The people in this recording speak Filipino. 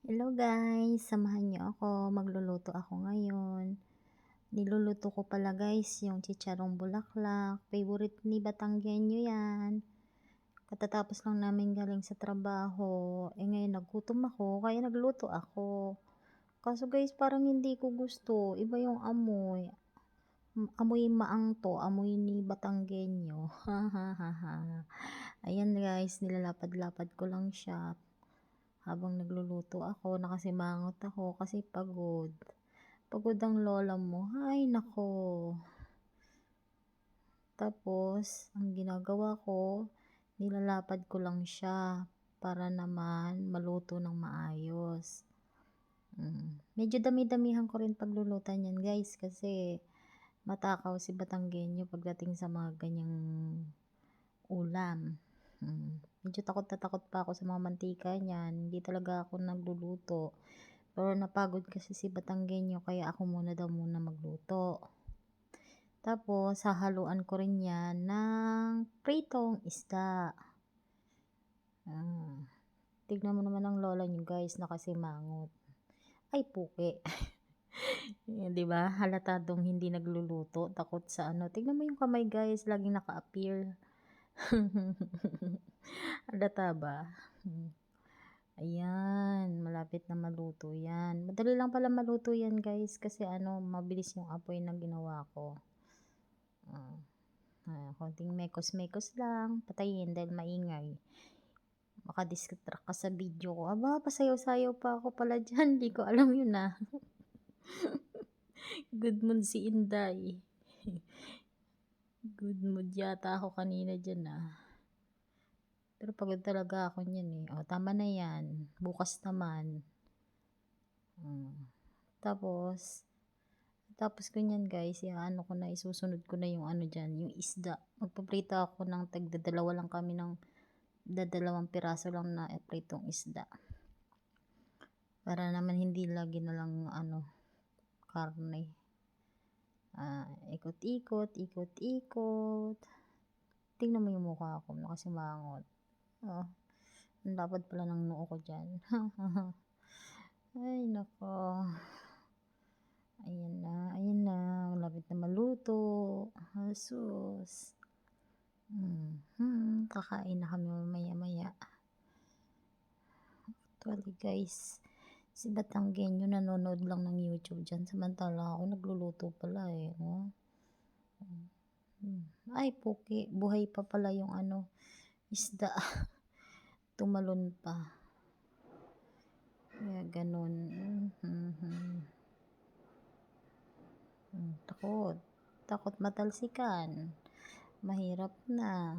Hello guys, samahan niyo ako, magluluto ako ngayon. Niluluto ko pala guys yung chicharong bulaklak, favorite ni Batanggenyo yan. Katatapos lang namin galing sa trabaho, ngayon nagutom ako, kaya nagluto ako. Kaso guys, parang hindi ko gusto, iba yung amoy. Amoy maang to, amoy ni Batanggenyo. Ha ha ha ha. Ayan guys, nilalapad-lapad ko lang siya. Habang nagluluto ako, nakasimangot ako kasi pagod. Pagod ang lola mo. Ay, nako. Tapos, ang ginagawa ko, nilalapad ko lang siya para naman maluto ng maayos. Medyo dami-damihan ko rin paglulutan yan guys kasi matakaw si Batanggenyo pagdating sa mga ganyang ulam. Medyo takot na takot pa ako sa mga mantika niyan, hindi talaga ako nagluluto. Pero napagod kasi si Batanggenyo kaya ako muna magluto. Tapos hahaluan ko rin 'yan ng pritong isda. Tignan mo naman ang lola niyo guys, nakasimangot. Ay puki. 'Di ba halatadong hindi nagluluto, takot sa ano. Tignan mo yung kamay guys, laging naka-appear. Halata ba? Ayan, malapit na maluto yan. Madali lang pala maluto yan guys kasi ano, mabilis yung apoy na ginawa ko. Konting mekos-mekos lang, patayin dahil maingay. Makadistract ka sa video ko. Aba, pasayaw-sayaw pa ako pala dyan. Di ko alam yun ah. Good mood si Inday. Good mood yata ako kanina dyan ah. Pero pagod talaga ako niyan eh. O, tama na yan. Bukas naman. Tapos ganyan guys, ano ko na, isusunod ko na yung ano dyan, yung isda. Magpaprito ako ng tagdadalawa lang kami ng dadalawang piraso lang na pritong isda. Para naman hindi lagi na lang ano, karne. Ikot-ikot, ikot-ikot. Tingnan mo yung mukha ko, nakasimangot. Ang lapad pala ng noo ko dyan. Ay, nako. Ayan na, malapit na maluto. Asus. Kakain na kami mamaya-maya. Actually guys, si Batanggenyo nanonood lang ng YouTube dyan, samantala ako nagluluto pala eh, no? Ay, puki, buhay pa pala yung ano, isda. Tumalon pa. Kaya ganun. Takot matalsikan. Mahirap na.